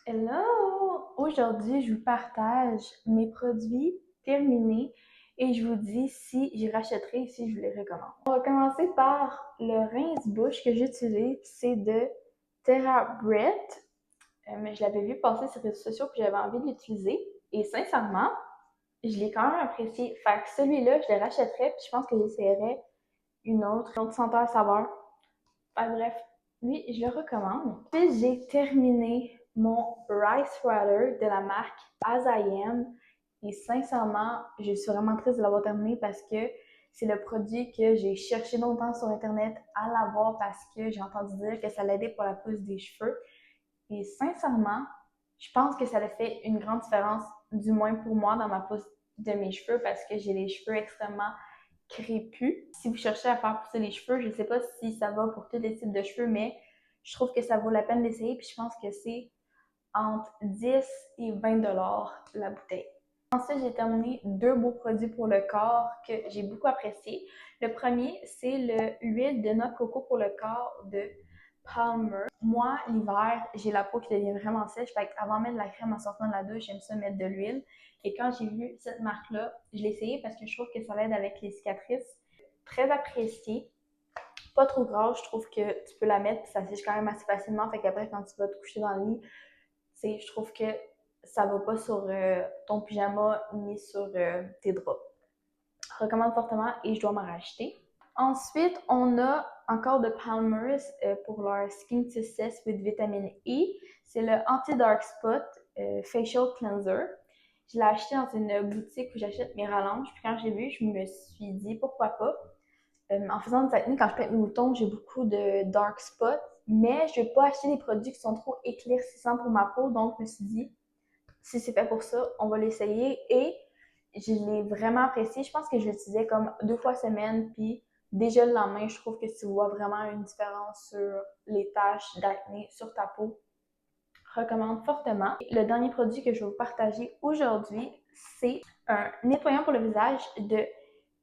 Hello! Aujourd'hui, je vous partage mes produits terminés et je vous dis si j'y rachèterai et si je vous les recommande. On va commencer par le rince-bouche que j'utilise, c'est de TheraBreath. Mais je l'avais vu passer sur les réseaux sociaux que j'avais envie de l'utiliser et sincèrement, je l'ai quand même apprécié. Fait que celui-là, je le rachèterais puis je pense que j'essaierais une autre senteur saveur. Enfin bref, lui, je le recommande. Puis j'ai terminé mon Rice Roller de la marque As I Am. Et sincèrement, je suis vraiment triste de l'avoir terminé parce que c'est le produit que j'ai cherché longtemps sur Internet à l'avoir parce que j'ai entendu dire que ça l'aidait pour la pousse des cheveux. Et sincèrement, je pense que ça a fait une grande différence, du moins pour moi, dans ma pousse de mes cheveux parce que j'ai les cheveux extrêmement crépus. Si vous cherchez à faire pousser les cheveux, je ne sais pas si ça va pour tous les types de cheveux, mais je trouve que ça vaut la peine d'essayer. Puis je pense que c'est entre 10 et 20 la bouteille. Ensuite, j'ai terminé deux beaux produits pour le corps que j'ai beaucoup appréciés. Le premier, c'est l'huile de noix de coco pour le corps de Palmer. Moi, l'hiver, j'ai la peau qui devient vraiment sèche. Fait qu'avant de mettre de la crème en sortant de la douche, j'aime ça mettre de l'huile. Et quand j'ai vu cette marque-là, je l'ai essayé parce que je trouve que ça l'aide avec les cicatrices. Très apprécié. Pas trop gras, je trouve que tu peux la mettre, ça sèche quand même assez facilement. Fait qu'après, quand tu vas te coucher dans le lit, je trouve que ça va pas sur ton pyjama ni sur tes draps. Je recommande fortement et je dois m'en racheter. Ensuite, on a encore de Palmer's pour leur Skin to Cess with Vitamine E. C'est le Anti-Dark Spot Facial Cleanser. Je l'ai acheté dans une boutique où j'achète mes rallonges. Puis quand j'ai vu, je me suis dit pourquoi pas. En faisant des acné, quand je peins mes boutons, j'ai beaucoup de dark spots. Mais je ne vais pas acheter des produits qui sont trop éclaircissants pour ma peau. Donc, je me suis dit, si c'est fait pour ça, on va l'essayer. Et je l'ai vraiment apprécié. Je pense que je l'utilisais comme 2 fois semaine. Puis déjà le lendemain, je trouve que tu vois vraiment une différence sur les taches d'acné sur ta peau. Je recommande fortement. Le dernier produit que je vais vous partager aujourd'hui, c'est un nettoyant pour le visage de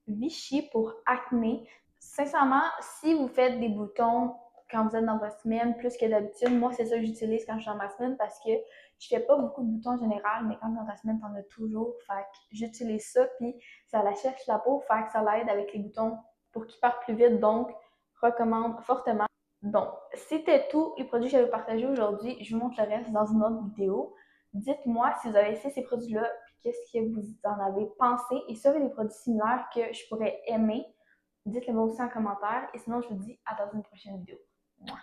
Vichy pour acné. Sincèrement, si vous faites des boutons quand vous êtes dans votre semaine plus que d'habitude, moi c'est ça que j'utilise quand je suis dans ma semaine parce que je fais pas beaucoup de boutons en général, mais quand dans ta semaine, t'en as toujours. Fait que j'utilise ça, puis ça la cherche la peau, fait que ça l'aide avec les boutons pour qu'ils partent plus vite, donc recommande fortement. Donc, c'était tous les produits que j'avais partagés aujourd'hui. Je vous montre le reste dans une autre vidéo. Dites-moi si vous avez essayé ces produits-là, puis qu'est-ce que vous en avez pensé. Et si vous avez des produits similaires que je pourrais aimer, dites-le moi aussi en commentaire. Et sinon, je vous dis à dans une prochaine vidéo. Mouah.